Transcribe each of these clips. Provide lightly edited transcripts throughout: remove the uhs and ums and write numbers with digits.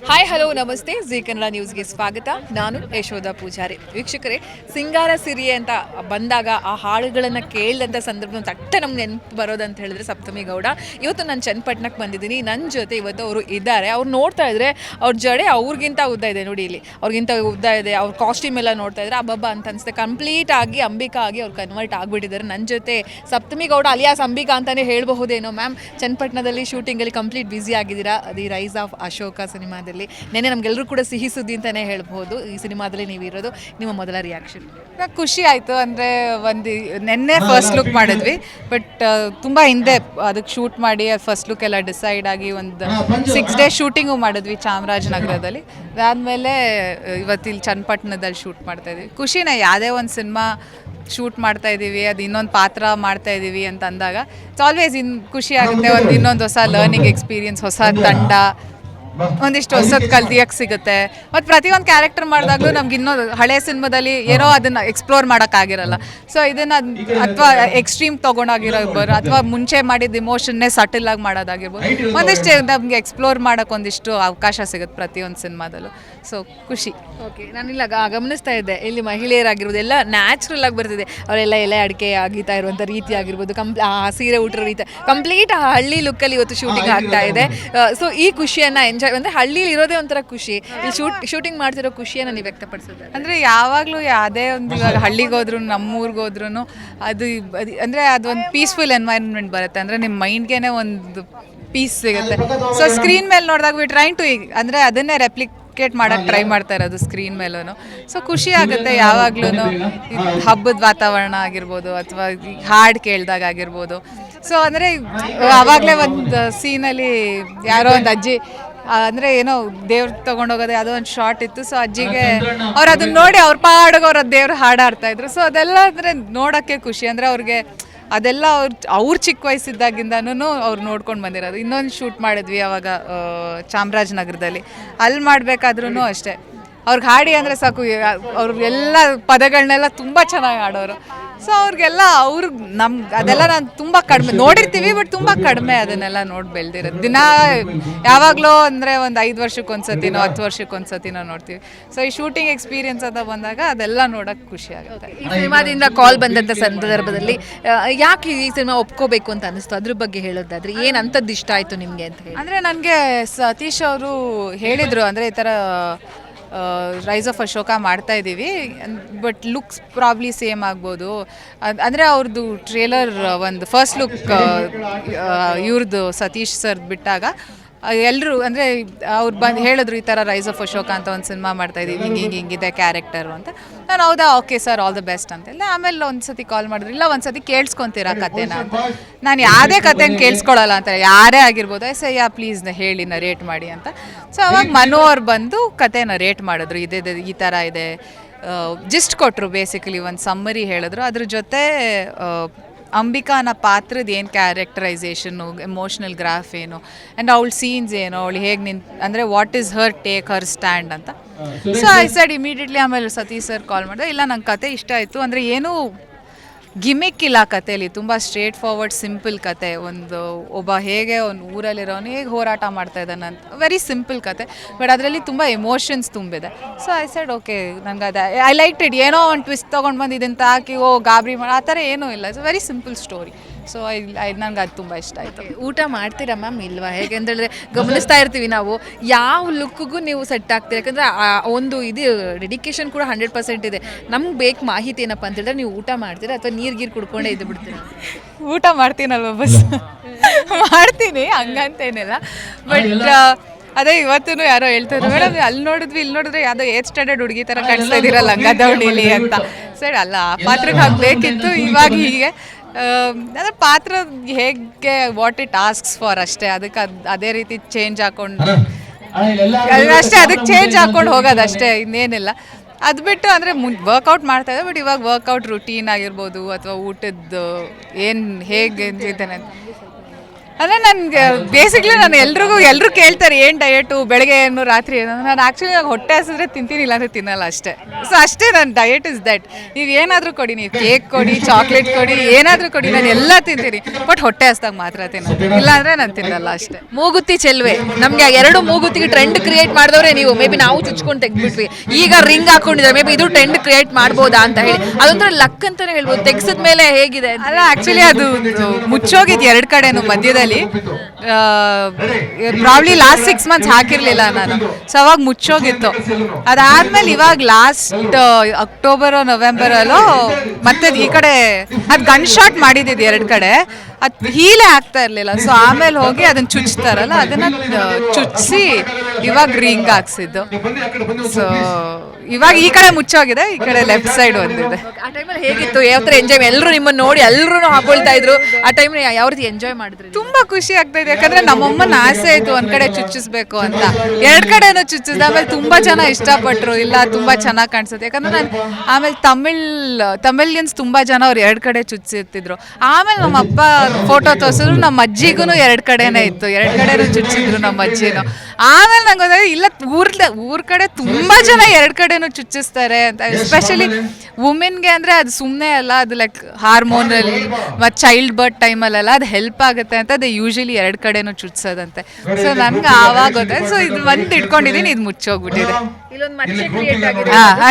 Hi hello ನಮಸ್ತೆ G Kannada ನ್ಯೂಸ್ಗೆ ಸ್ವಾಗತ. ನಾನು ಯಶೋಧ ಪೂಜಾರಿ. ವೀಕ್ಷಕರೇ, ಸಿಂಗಾರ ಸಿರಿಯೆ ಅಂತ ಬಂದಾಗ ಆ ಹಾಡುಗಳನ್ನು ಕೇಳಿದಂಥ ಸಂದರ್ಭ ತಟ್ಟೆ ನಮ್ಗೆ ನೆನಪು ಬರೋದಂತ ಹೇಳಿದ್ರೆ ಸಪ್ತಮಿ ಗೌಡ. ಇವತ್ತು ನಾನು ಚನ್ನಪಟ್ಟಣಕ್ಕೆ ಬಂದಿದ್ದೀನಿ. ನನ್ನ ಜೊತೆ ಇವತ್ತು ಅವರು ಇದ್ದಾರೆ. ಅವ್ರು ನೋಡ್ತಾ ಇದ್ರೆ ಅವ್ರ ಜಡೆ ಅವ್ರಿಗಿಂತ ಉದ್ದ ಇದೆ ನೋಡಿ, ಇಲ್ಲಿ ಅವ್ರಿಗಿಂತ ಉದ್ದ ಇದೆ. ಅವ್ರ ಕಾಸ್ಟ್ಯೂಮ್ ಎಲ್ಲ ನೋಡ್ತಾ ಇದ್ರೆ ಅಬ್ಬಬ್ಬ ಅಂತ ಅನಿಸುತ್ತೆ. ಕಂಪ್ಲೀಟ್ ಆಗಿ ಅಂಬಿಕಾ ಆಗಿ ಅವ್ರು ಕನ್ವರ್ಟ್ ಆಗಿಬಿಟ್ಟಿದ್ದಾರೆ. ನನ್ನ ಜೊತೆ ಸಪ್ತಮಿ ಗೌಡ ಅಲಿಯಾಸ್ ಅಂಬಿಕಾ ಅಂತಲೇ ಹೇಳಬಹುದೇನೋ. ಮ್ಯಾಮ್, ಚನ್ನಪಟ್ಟಣದಲ್ಲಿ ಶೂಟಿಂಗಲ್ಲಿ ಕಂಪ್ಲೀಟ್ ಬ್ಯುಸಿ ಆಗಿದ್ದೀರಾ. ದಿ ರೈಸ್ ಆಫ್ ಅಶೋಕ ಸಿನಿಮಾದಲ್ಲಿ ನೆನ್ನೆ ನಮಗೆಲ್ಲರೂ ಕೂಡ ಸಿಹಿ ಸುದ್ದಿ ಅಂತಲೇ ಹೇಳ್ಬೋದು. ಈ ಸಿನಿಮಾದಲ್ಲಿ ನೀವು ಇರೋದು, ನಿಮ್ಮ ಮೊದಲ ರಿಯಾಕ್ಷನ್? ಖುಷಿ ಆಯಿತು. ಅಂದರೆ ನೆನ್ನೆ ಫಸ್ಟ್ ಲುಕ್ ಮಾಡಿದ್ವಿ, ಬಟ್ ತುಂಬ ಹಿಂದೆ ಅದಕ್ಕೆ ಶೂಟ್ ಮಾಡಿ ಫಸ್ಟ್ ಲುಕ್ ಎಲ್ಲ ಡಿಸೈಡ್ ಆಗಿ ಒಂದು 6 ಡೇಸ್ ಶೂಟಿಂಗು ಮಾಡಿದ್ವಿ ಚಾಮರಾಜನಗರದಲ್ಲಿ. ಅದಾದಮೇಲೆ ಇವತ್ತಿಲ್ಲಿ ಚನ್ನಪಟ್ಟಣದಲ್ಲಿ ಶೂಟ್ ಮಾಡ್ತಾಯಿದ್ವಿ. ಖುಷಿನೇ, ಯಾವುದೇ ಒಂದು ಸಿನಿಮಾ ಶೂಟ್ ಮಾಡ್ತಾ ಇದ್ದೀವಿ, ಅದು ಇನ್ನೊಂದು ಪಾತ್ರ ಮಾಡ್ತಾ ಇದ್ದೀವಿ ಅಂತ ಅಂದಾಗ ಇಟ್ಸ್ ಆಲ್ವೇಸ್ ಖುಷಿ ಆಗುತ್ತೆ. ಇನ್ನೊಂದು ಹೊಸ ಲರ್ನಿಂಗ್ ಎಕ್ಸ್ಪೀರಿಯನ್ಸ್, ಹೊಸ ತಂಡ, ಒಂದಿಷ್ಟು ಹೊಸದು ಕಲ್ತಿಯಕ್ಕೆ ಸಿಗುತ್ತೆ. ಮತ್ತು ಪ್ರತಿಯೊಂದು ಕ್ಯಾರೆಕ್ಟರ್ ಮಾಡಿದಾಗಲೂ ನಮ್ಗೆ ಇನ್ನೂ ಹಳೆ ಸಿನಿಮಾದಲ್ಲಿ ಏನೋ ಅದನ್ನು ಎಕ್ಸ್ಪ್ಲೋರ್ ಮಾಡೋಕ್ಕಾಗಿರಲ್ಲ. ಸೊ ಇದನ್ನು ಅಥವಾ ಎಕ್ಸ್ಟ್ರೀಮ್ ತೊಗೊಂಡಾಗಿರೋರ್ಬೋದು, ಅಥವಾ ಮುಂಚೆ ಮಾಡಿದ ಇಮೋಷನ್ನೇ ಸಟಲಾಗಿ ಮಾಡೋದಾಗಿರ್ಬೋದು, ಒಂದಿಷ್ಟು ನಮಗೆ ಎಕ್ಸ್ಪ್ಲೋರ್ ಮಾಡೋಕ್ಕೆ ಒಂದಿಷ್ಟು ಅವಕಾಶ ಸಿಗುತ್ತೆ ಪ್ರತಿಯೊಂದು ಸಿನಿಮಾದಲ್ಲೂ. ಸೊ ಖುಷಿ. ಓಕೆ, ನಾನಿಲ್ಲ ಗಮನಿಸ್ತಾ ಇದ್ದೆ, ಇಲ್ಲಿ ಮಹಿಳೆಯರಾಗಿರ್ಬೋದು ಎಲ್ಲ ನ್ಯಾಚುರಲ್ ಆಗಿ ಬರ್ತಿದೆ. ಅವರೆಲ್ಲ ಎಲೆ ಅಡಿಕೆ ಆಗಿತಾ ಇರುವಂಥ ರೀತಿ ಆಗಿರ್ಬೋದು, ಆ ಸೀರೆ ಉಟ್ರ ರೀತಿ ಕಂಪ್ಲೀಟ್ ಆ ಹಳ್ಳಿ ಲುಕ್ಕಲ್ಲಿ ಇವತ್ತು ಶೂಟಿಂಗ್ ಆಗ್ತಾ ಇದೆ. ಸೊ ಈ ಖುಷಿಯನ್ನು ಎಂಜಾಯ್, ಅಂದರೆ ಹಳ್ಳಿಲಿ ಇರೋದೇ ಒಂಥರ ಖುಷಿ. ಇಲ್ಲಿ ಶೂಟಿಂಗ್ ಮಾಡ್ತಿರೋ ಖುಷಿಯನ್ನು ನೀವು ವ್ಯಕ್ತಪಡಿಸೋದು ಅಂದರೆ ಯಾವಾಗಲೂ ಯಾವುದೇ ಒಂದು ಇವಾಗ ಹಳ್ಳಿಗೆ ಹೋದ್ರೂ ನಮ್ಮೂರಿಗೆ ಹೋದ್ರೂ ಅದು ಅಂದರೆ ಅದೊಂದು ಪೀಸ್ಫುಲ್ ಎನ್ವೈರನ್ಮೆಂಟ್ ಬರುತ್ತೆ. ಅಂದರೆ ನಿಮ್ಮ ಮೈಂಡ್ಗೆ ಒಂದು ಪೀಸ್ ಸಿಗುತ್ತೆ. ಸೊ ಸ್ಕ್ರೀನ್ ಮೇಲೆ ನೋಡಿದಾಗ ವಿ ಟ್ರೈನ್ ಟು ಅಂದರೆ ಅದನ್ನೇ ರೆಪ್ಲಿಕೇಟ್ ಮಾಡೋಕ್ಕೆ ಟ್ರೈ ಮಾಡ್ತಾ ಇರೋದು ಸ್ಕ್ರೀನ್ ಮೇಲೂ. ಸೊ ಖುಷಿ ಆಗುತ್ತೆ ಯಾವಾಗ್ಲೂ. ಹಬ್ಬದ ವಾತಾವರಣ ಆಗಿರ್ಬೋದು, ಅಥವಾ ಹಾಡು ಕೇಳಿದಾಗ ಆಗಿರ್ಬೋದು. ಸೊ ಅಂದರೆ ಆವಾಗಲೇ ಒಂದು ಸೀನಲ್ಲಿ ಯಾರೋ ಒಂದು ಅಜ್ಜಿ ಅಂದರೆ ಏನೋ ದೇವ್ರು ತೊಗೊಂಡೋಗೋದು ಯಾವುದೋ ಒಂದು ಶಾರ್ಟ್ ಇತ್ತು. ಸೊ ಅಜ್ಜಿಗೆ ಅವ್ರು ಅದನ್ನ ನೋಡಿ ಅವ್ರ ಪಾಡಿಗೆ ಅವ್ರ ದೇವ್ರು ಹಾಡಾಡ್ತಾಯಿದ್ರು. ಸೊ ಅದೆಲ್ಲ ಅಂದರೆ ನೋಡೋಕ್ಕೆ ಖುಷಿ. ಅಂದರೆ ಅವ್ರಿಗೆ ಅದೆಲ್ಲ ಅವ್ರ ಚಿಕ್ಕ ವಯಸ್ಸಿದ್ದಾಗಿಂದನೂ ಅವ್ರು ನೋಡ್ಕೊಂಡು ಬಂದಿರೋದು. ಇನ್ನೊಂದು ಶೂಟ್ ಮಾಡಿದ್ವಿ ಅವಾಗ ಚಾಮರಾಜನಗರದಲ್ಲಿ. ಅಲ್ಲಿ ಮಾಡಬೇಕಾದ್ರೂ ಅಷ್ಟೇ, ಅವ್ರಿಗೆ ಹಾಡಿ ಅಂದರೆ ಸಾಕು, ಅವ್ರಿಗೆಲ್ಲ ಪದಗಳನ್ನೆಲ್ಲ ತುಂಬ ಚೆನ್ನಾಗಿ ಹಾಡೋರು. ಸೊ ಅವ್ರಿಗೆಲ್ಲ ಅದೆಲ್ಲ ನಾನು ತುಂಬ ಕಡಿಮೆ ನೋಡಿರ್ತೀವಿ, ಬಟ್ ತುಂಬ ಕಡಿಮೆ ಅದನ್ನೆಲ್ಲ ನೋಡಿ ಬೆಳೆದಿರೋದು. ದಿನ ಯಾವಾಗಲೂ ಅಂದರೆ ಒಂದು 5 ವರ್ಷಕ್ಕೊಂದ್ಸತಿನೋ 10 ವರ್ಷಕ್ಕೊಂದ್ಸತಿನೋ ನೋಡ್ತೀವಿ. ಸೊ ಈ ಶೂಟಿಂಗ್ ಎಕ್ಸ್ಪೀರಿಯನ್ಸ್ ಅಂತ ಬಂದಾಗ ಅದೆಲ್ಲ ನೋಡೋಕ್ಕೆ ಖುಷಿ ಆಗುತ್ತೆ. ಈ ಸಿನಿಮಾದಿಂದ ಕಾಲ್ ಬಂದಂಥ ಸಂದರ್ಭದಲ್ಲಿ ಯಾಕೆ ಈ ಸಿನಿಮಾ ಒಪ್ಕೋಬೇಕು ಅಂತ ಅನಿಸ್ತು, ಅದ್ರ ಬಗ್ಗೆ ಹೇಳೋದಾದ್ರೆ ಏನು ಅಂಥದ್ದು ಇಷ್ಟ ಆಯಿತು ನಿಮಗೆ ಅಂತ ಹೇಳಿ? ಅಂದರೆ ನನಗೆ ಸತೀಶ್ ಅವರು ಹೇಳಿದರು, ಅಂದರೆ ಈ ಥರ ರೈಸ್ ಆಫ್ ಅಶೋಕ ಮಾಡ್ತಾಯಿದ್ದೀವಿ, ಬಟ್ ಲುಕ್ಸ್ ಪ್ರಾಬ್ಲಿ ಸೇಮ್ ಆಗ್ಬೋದು. ಅಂದರೆ ಅವ್ರದ್ದು ಟ್ರೇಲರ್ ಒಂದು ಫಸ್ಟ್ ಲುಕ್ ಇವ್ರದ್ದು ಸತೀಶ್ ಸರ್ ಬಿಟ್ಟಾಗ ಎಲ್ಲರೂ ಅಂದರೆ ಅವ್ರು ಬಂದು ಹೇಳಿದ್ರು, ಈ ಥರ ರೈಸ್ ಆಫ್ ಅಶೋಕ ಅಂತ ಒಂದು ಸಿನಿಮಾ ಮಾಡ್ತಾಯಿದ್ದೀವಿ, ಹಿಂಗಿದೆ ಕ್ಯಾರೆಕ್ಟರು ಅಂತ. ನಾನು ಹೌದಾ, okay sir, all the best ಅಂತೆಲ್ಲ. ಆಮೇಲೆ ಒಂದು ಸತಿ ಕಾಲ್ ಮಾಡಿದ್ರು, ಇಲ್ಲ ಒಂದು ಸತಿ ಕೇಳಿಸ್ಕೊತೀರಾ ಕತೆನ ಅಂತ. ನಾನು ಯಾವುದೇ ಕತೆನ ಕೇಳಿಸ್ಕೊಳ್ಳಲ್ಲ ಅಂತ, ಯಾರೇ ಆಗಿರ್ಬೋದು, ಯಾ ಪ್ಲೀಸ್ ಹೇಳಿ ನರೇಟ್ ಮಾಡಿ ಅಂತ. ಸೊ ಅವಾಗ ಮನು ಅವ್ರು ಬಂದು ಕತೆ ನರೇಟ್ ಮಾಡಿದ್ರು, ಇದೇ ಈ ಥರ ಇದೆ, ಜಿಸ್ಟ್ ಕೊಟ್ಟರು. ಬೇಸಿಕಲಿ ಒಂದು ಸಮ್ಮರಿ ಹೇಳಿದ್ರು. ಅದ್ರ ಜೊತೆ ಅಂಬಿಕಾನ ಪಾತ್ರದ ಏನು ಕ್ಯಾರೆಕ್ಟರೈಸೇಷನ್ನು, ಎಮೋಷ್ನಲ್ ಗ್ರಾಫ್ ಏನು, ಆ್ಯಂಡ್ ಅವಳ ಸೀನ್ಸ್ ಏನು, ಅವಳು ಹೇಗೆ ಅಂದರೆ what is her take, her stand ಅಂತ. So I said immediately. ಆಮೇಲೆ ಸತೀಶ್ ಸರ್ ಕಾಲ್ ಮಾಡಿದೆ, ಇಲ್ಲ ನಂಗೆ ಕತೆ ಇಷ್ಟ ಆಯಿತು, ಅಂದರೆ ಏನೂ ಗಿಮಿಕ್ ಇಲ್ಲ ಕಥೆಯಲ್ಲಿ, ತುಂಬ ಸ್ಟ್ರೇಟ್ ಫಾರ್ವರ್ಡ್ ಸಿಂಪಲ್ ಕತೆ. ಒಬ್ಬ ಹೇಗೆ ಒಂದು ಊರಲ್ಲಿರೋನು ಹೇಗೆ ಹೋರಾಟ ಮಾಡ್ತಾ ಇದ್ದಾನೆ ಅಂತ, ವೆರಿ ಸಿಂಪಲ್ ಕತೆ, ಬಟ್ ಅದರಲ್ಲಿ ತುಂಬ ಎಮೋಷನ್ಸ್ ತುಂಬಿದೆ. ಸೊ ಐ ಸೈಡ್ ಓಕೆ, ನಂಗೆ ಅದು ಐ ಲೈಕ್ ಇಟ್. ಏನೋ ಒಂದು ಟ್ವಿಸ್ಟ್ ತೊಗೊಂಡು ಬಂದು ಇದನ್ನು ಹಾಕಿ ಗಾಬರಿ ಮಾಡಿ ಆ ಥರ ಏನೂ ಇಲ್ಲ. It's very simple story. So ನಂಗೆ ಅದು ತುಂಬ ಇಷ್ಟ ಆಯಿತು. ಊಟ ಮಾಡ್ತೀರಾ ಮ್ಯಾಮ್ ಇಲ್ವಾ? ಹೇಗೆಂದ್ರೆ ಗಮನಿಸ್ತಾ ಇರ್ತೀವಿ ನಾವು, ಯಾವ ಲುಕ್ಗೂ ನೀವು ಸೆಟ್ ಆಗ್ತೀರಿ. ಯಾಕಂದರೆ ಒಂದು ಇದು ಡೆಡಿಕೇಶನ್ ಕೂಡ 100% ಇದೆ. ನಮ್ಗೆ ಬೇಕು ಮಾಹಿತಿ ಏನಪ್ಪ ಅಂತ ಹೇಳಿದ್ರೆ, ನೀವು ಊಟ ಮಾಡ್ತೀರಾ ಅಥವಾ ನೀರು ಕುಡ್ಕೊಂಡೇ ಇದ್ದು ಬಿಡ್ತೀರಾ? ಊಟ ಮಾಡ್ತೀನಲ್ವ ಬಸ್ ಮಾಡ್ತೀನಿ, ಹಂಗಂತೇನಿಲ್ಲ. ಬಟ್ ಅದೇ ಇವತ್ತೂ ಯಾರೋ ಹೇಳ್ತಾರೆ, ಮೇಡಮ್ ಅಲ್ಲಿ ನೋಡಿದ್ವಿ ಇಲ್ಲಿ ನೋಡಿದ್ರೆ ಯಾವುದೋ 8th ಸ್ಟ್ಯಾಂಡರ್ಡ್ ಹುಡುಗಿ ಥರ ಕಾಣಿಸ್ತಾ ಇದ್ದೀರಾ ಲಂಗದವಳಿಲಿ ಅಂತ. ಸರಿ, ಅಲ್ಲ ಆ ಪಾತ್ರಕ್ಕೆ ಹಾಕಬೇಕಿತ್ತು. ಇವಾಗ ಹೀಗೆ ಅಂದರೆ ಪಾತ್ರ ಹೇಗೆ ವಾಟ್ ಇಟ್ ಆಸ್ಕ್ಸ್ ಫಾರ್ ಅಷ್ಟೇ, ಅದಕ್ಕೆ ಅದೇ ರೀತಿ ಚೇಂಜ್ ಹಾಕೊಂಡು ಅಷ್ಟೇ, ಅದಕ್ಕೆ ಚೇಂಜ್ ಹಾಕ್ಕೊಂಡು ಹೋಗೋದು ಅಷ್ಟೇ, ಇನ್ನೇನಿಲ್ಲ. ಅದು ಬಿಟ್ಟು ಅಂದರೆ ವರ್ಕೌಟ್ ಮಾಡ್ತಾಯಿದ್ದೆ, ಬಟ್ ಇವಾಗ ವರ್ಕೌಟ್ ರುಟೀನ್ ಆಗಿರ್ಬೋದು, ಅಥವಾ ಊಟದ್ದು ಏನು ಹೇಗೆ ಇದ್ದೇನೆ ಅಂದರೆ ನನಗೆ ಬೇಸಿಕ್ಲಿ ನಾನು ಎಲ್ಲರೂ ಕೇಳ್ತಾರೆ ಏನು ಡಯಟು ಬೆಳಗ್ಗೆ ಏನು ರಾತ್ರಿ ಏನು. ನಾನು ಆ್ಯಕ್ಚುಲಿ ಹೊಟ್ಟೆ ಹಸಿದ್ರೆ ತಿಂತೀನಿ, ಇಲ್ಲಾಂದರೆ ತಿನ್ನಲ್ಲ ಅಷ್ಟೇ. ಸೊ ಅಷ್ಟೇ ನನ್ನ ಡಯಟ್ ಇಸ್ ದಟ್. ನೀವು ಏನಾದರೂ ಕೊಡಿ, ನೀವು ಕೇಕ್ ಕೊಡಿ, ಚಾಕ್ಲೇಟ್ ಕೊಡಿ, ಏನಾದರೂ ಕೊಡಿ, ನಾನು ಎಲ್ಲ ತಿಂತೀನಿ. ಬಟ್ ಹೊಟ್ಟೆ ಹಸ್ದಾಗ ಮಾತ್ರ ತಿನ್ನೋದು, ಇಲ್ಲಾಂದರೆ ನಾನು ತಿನ್ನಲ್ಲ ಅಷ್ಟೇ. ಮೂಗುತಿ ಚೆಲ್ವೆ ನಮ್ಗೆ ಎರಡು ಮೂಗುತಿಗೆ ಟ್ರೆಂಡ್ ಕ್ರಿಯೇಟ್ ಮಾಡಿದವ್ರೆ ನೀವು. ಮೇ ಬಿ ನಾವು ಚುಚ್ಕೊಂಡು ತೆಗ್ಬಿಟ್ವಿ, ಈಗ ರಿಂಗ್ ಹಾಕೊಂಡಿದ್ದಾರೆ. ಮೇ ಬಿ ಇದು ಟ್ರೆಂಡ್ ಕ್ರಿಯೇಟ್ ಮಾಡ್ಬೋದಾ ಅಂತ ಹೇಳಿ, ಅದೊಂಥರ ಲಕ್ ಅಂತಾನೆ ಹೇಳ್ಬೋದು. ತೆಗ್ಸಿದ ಮೇಲೆ ಹೇಗಿದೆ ಅಲ್ಲ, ಆ್ಯಕ್ಚುಲಿ ಅದು ಮುಚ್ಚೋಗಿದ್ದು ಎರಡು ಕಡೆನು ಮಧ್ಯದಲ್ಲಿ. ಪ್ರಾಬ್ಲಿ ಲಾಸ್ಟ್ 6 months ಹಾಕಿರಲಿಲ್ಲ ನಾನು, ಸೊ ಅವಾಗ ಮುಚ್ಚೋಗಿತ್ತು. ಅದಾದ್ಮೇಲೆ ಇವಾಗ ಲಾಸ್ಟ್ ಅಕ್ಟೋಬರೋ ನವೆಂಬರಲ್ಲೋ ಮತ್ತೆ ಈ ಕಡೆ ಅದು ಗನ್ ಶಾಟ್ ಮಾಡಿದ್ದು ಎರಡು ಕಡೆ, ಅದು ಹೀಲೇ ಆಗ್ತಾ ಇರಲಿಲ್ಲ. ಸೊ ಆಮೇಲೆ ಹೋಗಿ ಅದನ್ನು ಚುಚ್ತಾರಲ್ಲ, ಅದನ್ನು ಚುಚ್ಚಿಸಿ ಇವಾಗ ರಿಂಗ್ ಹಾಕ್ಸಿದ್ದು. ಸೊ ಇವಾಗ ಈ ಕಡೆ ಮುಚ್ಚೋಗಿದೆ, ಈ ಕಡೆ ಲೆಫ್ಟ್ ಸೈಡ್ ಒಂದಿದೆ. ಆ ಟೈಮಲ್ಲಿ ಹೇಗಿತ್ತು? ಯಾವ ಥರ ಎಂಜಾಯ್? ಎಲ್ಲರೂ ನಿಮ್ಮನ್ನು ನೋಡಿ ಎಲ್ಲರೂ ಹಾಕೊಳ್ತಾ ಇದ್ರು. ಆ ಟೈಮ್ನ ಯಾವ ರೀತಿ ಎಂಜಾಯ್ ಮಾಡಿದ್ರಿ? ತುಂಬಾ ಖುಷಿ ಆಗ್ತಾ ಇದೆ, ಯಾಕಂದ್ರೆ ನಮ್ಮಮ್ಮನ ಆಸೆ ಇತ್ತು ಒಂದ್ ಕಡೆ ಚುಚ್ಚಿಸ್ಬೇಕು ಅಂತ. ಎರಡು ಕಡೆನೂ ಚುಚ್ಚಿಸಿದ ಆಮೇಲೆ ತುಂಬಾ ಜನ ಇಷ್ಟಪಟ್ರು. ಇಲ್ಲ, ತುಂಬಾ ಚೆನ್ನಾಗಿ ಕಾಣಿಸುತ್ತೆ. ಯಾಕಂದ್ರೆ ನಾನು ಆಮೇಲೆ ತಮಿಳಿಯನ್ಸ್ ತುಂಬಾ ಜನ ಅವ್ರು ಎರಡು ಕಡೆ ಚುಚ್ಚಿರ್ತಿದ್ರು. ಆಮೇಲೆ ನಮ್ಮ ಅಪ್ಪ ಫೋಟೋ ತೋರಿಸಿದ್ರು, ನಮ್ಮ ಅಜ್ಜಿಗೂ ಎರಡು ಕಡೆನೇ ಇತ್ತು, ಎರಡು ಕಡೆನೂ ಚುಚ್ಚಿದ್ರು ನಮ್ಮ ಅಜ್ಜಿನೂ. ಆಮೇಲೆ ನಂಗೆ ಗೊತ್ತಾಯ್ತು, ಇಲ್ಲ ಊರ್ ಕಡೆ ತುಂಬಾ ಜನ ಎರಡು ಕಡೆನೂ ಚುಚ್ಚಿಸ್ತಾರೆ ಅಂತ. ಎಸ್ಪೆಷಲಿ ವುಮೆನ್ಗೆ ಅಂದರೆ ಅದು ಸುಮ್ಮನೆ ಅಲ್ಲ, ಅದು ಲೈಕ್ ಹಾರ್ಮೋನಲ್ ಮತ್ತು ಚೈಲ್ಡ್ ಬರ್ತ್ ಟೈಮಲ್ಲೆಲ್ಲ ಅದು ಹೆಲ್ಪ್ ಆಗುತ್ತೆ ಅಂತ ಅದು ಯೂಶಲಿ ಎರಡು ಕಡೆನೂ ಚುಚ್ಸೋದಂತೆ. ಸೊ ನನ್ಗೆ ಆವಾಗ ಗೊತ್ತಾಯ್ತು. ಸೊ ಇದು ಒಂದು ಇಟ್ಕೊಂಡಿದ್ದೀನಿ, ಇದು ಮುಚ್ಚೋಗ್ಬಿಟ್ಟಿದೆ. ಇಲ್ಲೊಂದು ಮಚ್ಚೆ ಕ್ರಿಯೇಟ್ ಆಗಿದೆ.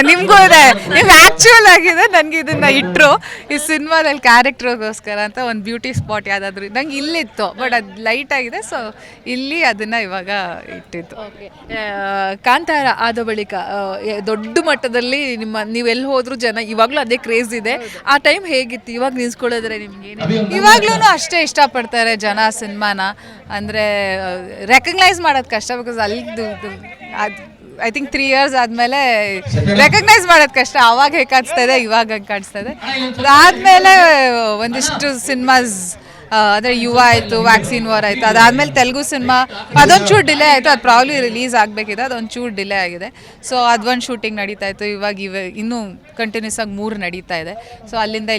ನಿಮಗೂ ಇದೆ, ನಿಮ್ಗೆ ಆ್ಯಕ್ಚುಯಲ್ ಆಗಿದೆ. ನನಗೆ ಇದನ್ನ ಇಟ್ಟರು ಈ ಸಿನಿಮಾದಲ್ಲಿ ಕ್ಯಾರೆಕ್ಟರ್ಗೋಸ್ಕರ ಅಂತ ಒಂದು ಬ್ಯೂಟಿ ಸ್ಪಾಟ್ ಯಾವುದಾದ್ರು ನಂಗೆ ಇಲ್ಲಿತ್ತು, ಬಟ್ ಅದು ಲೈಟ್ ಆಗಿದೆ. ಸೊ ಇಲ್ಲಿ ಅದನ್ನು ಇವಾಗ ಇಟ್ಟಿದ್ದು. ಕಾಂತಾರ ಆದ ಬಳಿಕ ದೊಡ್ಡ ಮಟ್ಟದಲ್ಲಿ ನೀವೆಲ್ಲಿ ಹೋದ್ರು ಜನ ಇವಾಗಲೂ ಅದೇ ಕ್ರೇಜ್ ಇದೆ. ಆ ಟೈಮ್ ಹೇಗಿತ್ತು? ಇವಾಗ ನಿಲ್ಸ್ಕೊಳ್ಳೋದ್ರೆ ನಿಮ್ಗೆ ಇವಾಗ್ಲೂ ಅಷ್ಟೇ ಇಷ್ಟಪಡ್ತಾರೆ ಜನ ಸಿನಿಮಾನ. ಅಂದರೆ ರೆಕಗ್ನೈಸ್ ಮಾಡೋದು ಕಷ್ಟ, ಬಿಕಾಸ್ ಅಲ್ಲಿದ್ದು ಐ ಥಿಂಕ್ 3 years ಆದಮೇಲೆ ರೆಕಗ್ನೈಸ್ ಮಾಡೋದು ಕಷ್ಟ. ಆವಾಗ ಹೇಗೆ ಕಾಣಿಸ್ತಾ ಇದೆ, ಇವಾಗ ಹಂಗೆ ಕಾಣಿಸ್ತಾ ಇದೆ. ಅದಾದಮೇಲೆ ಒಂದಿಷ್ಟು ಸಿನಿಮಾಸ್ ಅಂದರೆ ಯುವ ಆಯಿತು, ವ್ಯಾಕ್ಸಿನ್ ವಾರ್ ಆಯಿತು. ಅದಾದಮೇಲೆ ತೆಲುಗು ಸಿನಿಮಾ ಅದೊಂದು ಚೂರು ಡಿಲೇ ಆಯಿತು. ಅದು ಪ್ರಾಬ್ಲಿ ರಿಲೀಸ್ ಆಗಬೇಕಿದೆ, ಅದೊಂದು ಚೂರು ಡಿಲೇ ಆಗಿದೆ. ಸೊ ಅದೊಂದು ಶೂಟಿಂಗ್ ನಡೀತಾ ಇತ್ತು. ಇವಾಗ ಇನ್ನೂ ಕಂಟಿನ್ಯೂಸ್ ಆಗಿ 3 ನಡೀತಾ ಇದೆ. ಸೊ ಅಲ್ಲಿಂದ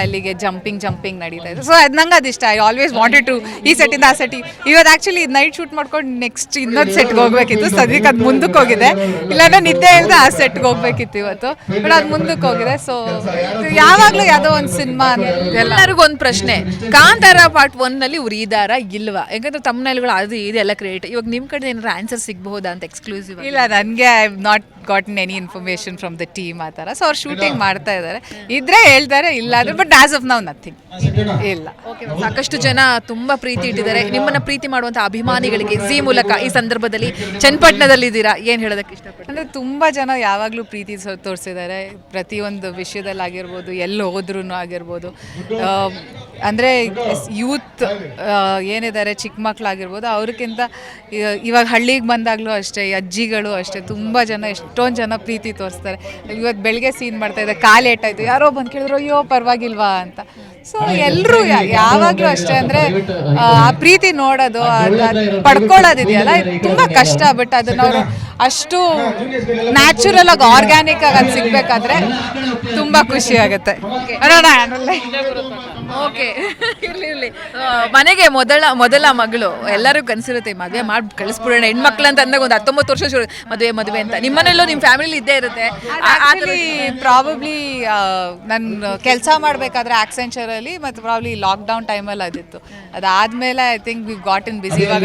ಅಲ್ಲಿಗೆ ಜಂಪಿಂಗ್ ನಡೀತಾ ಇದೆ. ಸೊ ಅದು ನಂಗೆ ಅದು ಇಷ್ಟ. ಐ ಆಲ್ವೇಸ್ ವಾಂಟೆಡ್ ಟು ಈ ಸೆಟ್ಟಿಂದ ಆ ಸೆಟ್ಟಿಗೆ. ಇವತ್ತು ಆ್ಯಕ್ಚುಲಿ ನೈಟ್ ಶೂಟ್ ಮಾಡ್ಕೊಂಡು ನೆಕ್ಸ್ಟ್ ಇನ್ನೊಂದು ಸೆಟ್ಗೆ ಹೋಗ್ಬೇಕಿತ್ತು. ಸದ್ಯಕ್ಕೆ ಅದು ಮುಂದಕ್ಕೆ ಹೋಗಿದೆ, ಇಲ್ಲಾಂದ್ರೆ ನಿದ್ದೆ ಇಲ್ಲದೆ ಆ ಸೆಟ್ಗೆ ಹೋಗ್ಬೇಕಿತ್ತು ಇವತ್ತು, ಬಟ್ ಅದು ಮುಂದಕ್ಕೆ ಹೋಗಿದೆ. ಸೊ ಯಾವಾಗಲೂ ಯಾವುದೋ ಒಂದು ಸಿನಿಮಾ. ಎಲ್ಲರಿಗೂ ಒಂದು ಪ್ರಶ್ನೆ, ಕಾಂತಾರ ಪಾರ್ಟ್ 1 ನಲ್ಲಿ ಉರಿದಾರ ಇಲ್ವಾ? ಯಾಕಂದ್ರೆ ತಮ್ಮನೆಲ್ಗಳು ಅದು ಇದೆಲ್ಲ ಕ್ರಿಯೇಟ್. ಇವಾಗ ನಿಮ್ಮ ಕಡೆ ಏನಾದ್ರು ಆನ್ಸರ್ ಸಿಗಬಹುದಾ ಅಂತ ಎಕ್ಸ್ಕ್ಲೂಸಿವ್? ಇಲ್ಲ, ನನಗೆ I have not gotten any information from the team ಆ ಥರ. ಸೊ ಅವ್ರು ಶೂಟಿಂಗ್ ಮಾಡ್ತಾ ಇದ್ದಾರೆ, ಇದ್ರೆ ಹೇಳ್ತಾರೆ, ಇಲ್ಲ ಅಂದ್ರೆ but as of now nothing ಇಲ್ಲ. ಓಕೆ, ಸಾಕಷ್ಟು ಜನ ತುಂಬಾ ಪ್ರೀತಿ ಇಟ್ಟಿದ್ದಾರೆ. ನಿಮ್ಮನ್ನ ಪ್ರೀತಿ ಮಾಡುವಂಥ ಅಭಿಮಾನಿಗಳಿಗೆ ಜಿ ಮೂಲಕ ಈ ಸಂದರ್ಭದಲ್ಲಿ ಚನ್ನಪಟ್ಟಣದಲ್ಲಿದ್ದೀರಾ, ಏನು ಹೇಳೋದಕ್ಕೆ ಇಷ್ಟಪಡ್ತೀನಿ? ಅಂದರೆ ತುಂಬ ಜನ ಯಾವಾಗಲೂ ಪ್ರೀತಿ ತೋರಿಸಿದ್ದಾರೆ, ಪ್ರತಿಯೊಂದು ವಿಷಯದಲ್ಲಾಗಿರ್ಬೋದು, ಎಲ್ಲಿ ಹೋದ್ರೂ ಆಗಿರ್ಬೋದು. ಅಂದರೆ ಯೂತ್ ಏನಿದ್ದಾರೆ, ಚಿಕ್ಕ ಮಕ್ಕಳಾಗಿರ್ಬೋದು, ಅವ್ರಿಗಿಂತ ಇವಾಗ ಹಳ್ಳಿಗೆ ಬಂದಾಗಲೂ ಅಷ್ಟೇ, ಅಜ್ಜಿಗಳು ಅಷ್ಟೇ, ತುಂಬ ಜನ ಎಷ್ಟೊಂದು ಜನ ಪ್ರೀತಿ ತೋರಿಸ್ತಾರೆ. ಇವತ್ತು ಬೆಳಗ್ಗೆ ಸೀನ್ ಮಾಡ್ತಾಯಿದ್ದೆ, ಕಾಲು ಏಟಾಯಿತು, ಯಾರೋ ಬಂದು ಕೇಳಿದ್ರು, ಅಯ್ಯೋ ಪರವಾಗಿಲ್ವಾ ಅಂತ. ಸೊ ಎಲ್ಲರೂ ಯಾವಾಗಲೂ ಅಷ್ಟೇ. ಅಂದರೆ ಆ ಪ್ರೀತಿ ನೋಡೋದು, ಪಡ್ಕೊಳ್ಳೋದಿದೆಯಲ್ಲ, ತುಂಬ ಕಷ್ಟ. ಬಟ್ ಅದನ್ನು ಅವರು ಅಷ್ಟು ನ್ಯಾಚುರಲ್ ಆಗಿ ಆರ್ಗ್ಯಾನಿಕ್ ಆಗಿ ಅದು ಸಿಗಬೇಕಾದ್ರೆ ತುಂಬ ಖುಷಿ ಆಗುತ್ತೆ. ಓಕೆ, ಇರಲಿ. ಮನೆಗೆ ಮೊದಲ ಮಗಳು ಎಲ್ಲರೂ ಕನಸಿರುತ್ತೆ, ಮದುವೆ ಮಾಡಿ ಕಳಿಸ್ಬಿಡೋಣ ಹೆಣ್ಮಕ್ಳು ಅಂತ ಅಂದಾಗ ಒಂದು 19 ವರ್ಷ ಶುರು ಮದುವೆ ಅಂತ. ನಿಮ್ಮನೆಲ್ಲೋ ನಿಮ್ಮ ಫ್ಯಾಮಿಲಿ ಇದ್ದೇ ಇರುತ್ತೆ. ಪ್ರಾಬಬ್ಲಿ ನಾನು ಕೆಲಸ ಮಾಡಬೇಕಾದ್ರೆ ಆಕ್ಸೆಂಚರಲ್ಲಿ ಮತ್ತು ಪ್ರಾಬ್ಲಿ ಲಾಕ್ಡೌನ್ ಟೈಮಲ್ಲಿ ಅದಿತ್ತು. ಅದಾದಮೇಲೆ I think we got in busy. ಇವಾಗ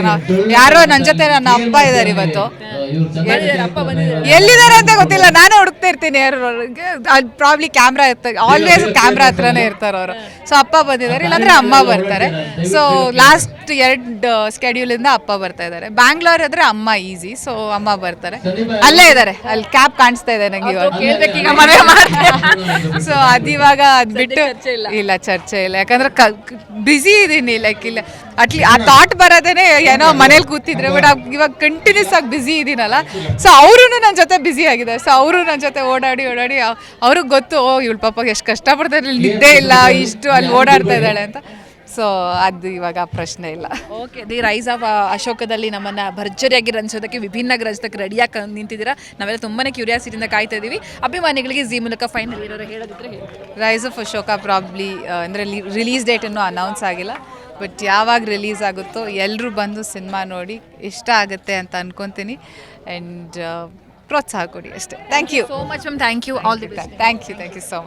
ಯಾರೋ ನನ್ನ ಜೊತೆ ನನ್ನ ಅಪ್ಪ ಇದ್ದಾರೆ ಇವತ್ತು, ಎಲ್ಲಿದ್ದಾರೆ ಅಂತ ಗೊತ್ತಿಲ್ಲ, ನಾನೇ ಹುಡುಕ್ತಾ ಇರ್ತೀನಿ. ಪ್ರಾಬ್ಲಿ ಕ್ಯಾಮ್ರಾ ಇರ್ತಾರೆ, ಆಲ್ವೇಸ್ ಕ್ಯಾಮ್ರಾ ಹತ್ರನೇ ಇರ್ತಾರೆ ಅವರು. ಸೊ ಅಪ್ಪ ಬಂದಿದ್ದಾರೆ, ಇಲ್ಲಾಂದ್ರೆ ಅಮ್ಮ ಬರ್ತಾರೆ. ಸೊ ಲಾಸ್ಟ್ 2 ಸ್ಕೆಡ್ಯೂಲಿಂದ ಅಪ್ಪ ಬರ್ತಾ ಇದ್ದಾರೆ. ಬ್ಯಾಂಗ್ಳೂರ್ ಆದ್ರೆ ಅಮ್ಮ ಈಸಿ, ಸೊ ಅಮ್ಮ ಬರ್ತಾರೆ. ಅಲ್ಲೇ ಇದ್ದಾರೆ, ಅಲ್ಲಿ ಕ್ಯಾಬ್ ಕಾಣಿಸ್ತಾ ಇದೆ ನನಗೆ ಇವಾಗ. ಸೊ ಅದಿವಾಗ ಅದು ಬಿಟ್ಟು ಇಲ್ಲ, ಚರ್ಚೆ ಇಲ್ಲ. ಯಾಕಂದ್ರೆ ಬ್ಯುಸಿ ಇದ್ದೀನಿ, ಲೈಕ್ ಇಲ್ಲ ಆ ಥಾಟ್ ಬರೋದೇನೆ ಏನೋ ಮನೇಲಿ ಕೂತಿದ್ರೆ. ಬಟ್ ಇವಾಗ ಕಂಟಿನ್ಯೂಸ್ ಆಗಿ ಬ್ಯುಸಿ ಇದೀನಲ್ಲ, ಸೊ ಅವರು ನನ್ನ ಜೊತೆ ಬ್ಯುಸಿ ಆಗಿದೆ. ಸೊ ಅವರು ನನ್ನ ಜೊತೆ ಓಡಾಡಿ ಅವ್ರಿಗೆ ಗೊತ್ತು, ಇವಳು ಪಾಪ ಎಷ್ಟು ಕಷ್ಟಪಡ್ತಾರೆ, ನಿದ್ದೆ ಇಲ್ಲ, ಇಷ್ಟು ಅಲ್ಲಿ ಓಡಾಡ್ತಾ ಇದ್ದಾಳೆ ಅಂತ. ಸೊ ಅದು ಇವಾಗ ಪ್ರಶ್ನೆ ಇಲ್ಲ. ಓಕೆ, ದಿ ರೈಸ್ ಆಫ್ ಅಶೋಕದಲ್ಲಿ ನಮ್ಮನ್ನು ಭರ್ಜರಿಯಾಗಿ ರಂಜಿಸೋದಕ್ಕೆ ವಿಭಿನ್ನ ರಂಜಿಸೋದಕ್ಕೆ ರೆಡಿಯಾಗಿ ನಿಂತಿದ್ದೀರಾ. ನಾವೆಲ್ಲ ತುಂಬಾ ಕ್ಯೂರಿಯಾಸಿಟಿಯಿಂದ ಕಾಯ್ತಾ ಇದ್ದೀವಿ. ಅಭಿಮಾನಿಗಳಿಗೆ ಜಿ ಮೂಲಕ ಫೈನಲ್ ಏನಾದ್ರು ಹೇಳೋದಿದ್ರೆ ಹೇಳಿ. ರೈಸ್ ಆಫ್ ಅಶೋಕ ಪ್ರಾಬ್ಲಿ ಅಂದರೆ ರಿಲೀಸ್ ಡೇಟ್ ಇನ್ನೂ ಅನೌನ್ಸ್ ಆಗಿಲ್ಲ, ಬಟ್ ಯಾವಾಗ ರಿಲೀಸ್ ಆಗುತ್ತೋ ಎಲ್ಲರೂ ಬಂದು ಸಿನಿಮಾ ನೋಡಿ ಇಷ್ಟ ಆಗುತ್ತೆ ಅಂತ ಅನ್ಕೊತೀನಿ ಆ್ಯಂಡ್ ಪ್ರೋತ್ಸಾಹ ಕೊಡಿ ಅಷ್ಟೇ. Thank you so much ma'am, thank you, all the best. Thank you so much.